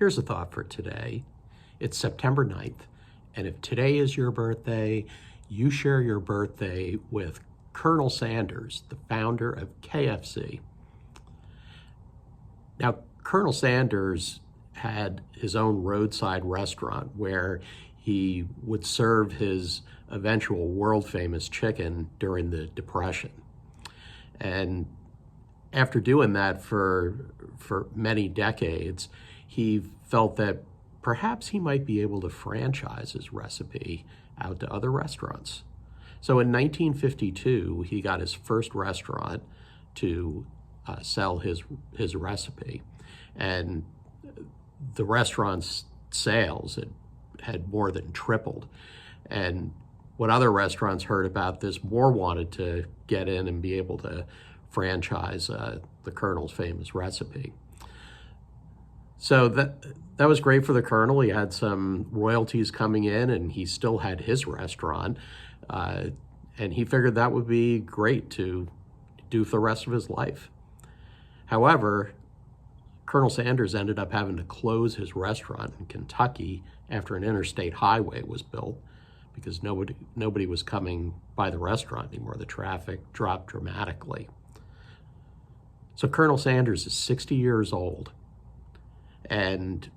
Here's a thought for today. It's September 9th, and if today is your birthday, you share your birthday with Colonel Sanders, the founder of KFC. Now, Colonel Sanders had his own roadside restaurant where he would serve his eventual world-famous chicken during the Depression. And after doing that for many decades, he felt that perhaps he might be able to franchise his recipe out to other restaurants. So in 1952, he got his first restaurant to sell his recipe. And the restaurant's sales had more than tripled. And when other restaurants heard about this, more wanted to get in and be able to franchise the Colonel's famous recipe. So that was great for the Colonel. He had some royalties coming in, and he still had his restaurant. And he figured that would be great to do for the rest of his life. However, Colonel Sanders ended up having to close his restaurant in Kentucky after an interstate highway was built because nobody was coming by the restaurant anymore. The traffic dropped dramatically. So Colonel Sanders is 60 years old, and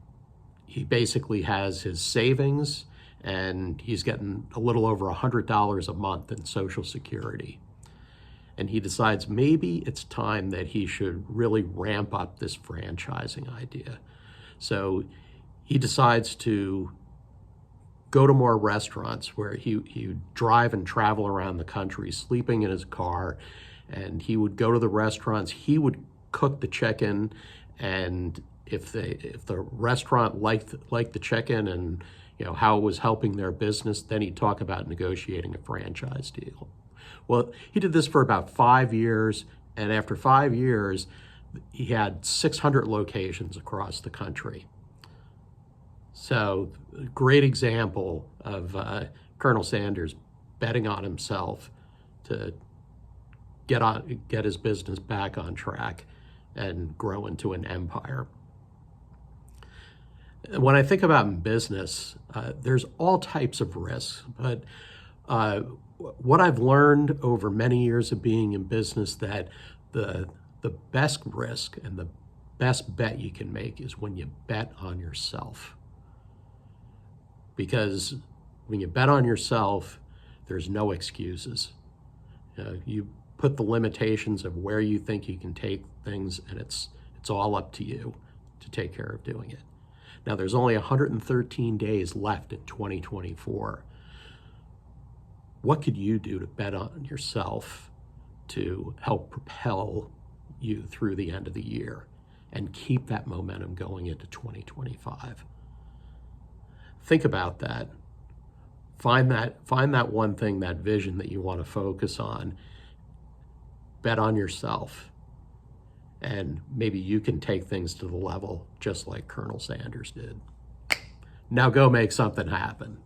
he basically has his savings, and he's getting a little over $100 a month in Social Security. And he decides maybe it's time that he should really ramp up this franchising idea. So he decides to go to more restaurants where he would drive and travel around the country, sleeping in his car, and he would go to the restaurants. He would cook the chicken, and if the restaurant liked the chicken and how it was helping their business, then he'd talk about negotiating a franchise deal. Well, he did this for about 5 years, and after 5 years, he had 600 locations across the country. So, a great example of Colonel Sanders betting on himself to get his business back on track and grow into an empire. When I think about in business, there's all types of risks, but what I've learned over many years of being in business, that the best risk and the best bet you can make is when you bet on yourself. Because when you bet on yourself, there's no excuses. You put the limitations of where you think you can take things, and it's all up to you to take care of doing it. Now, there's only 113 days left in 2024. What could you do to bet on yourself to help propel you through the end of the year and keep that momentum going into 2025? Think about that. Find that one thing, that vision that you want to focus on. Bet on yourself. And maybe you can take things to the level just like Colonel Sanders did. Now go make something happen.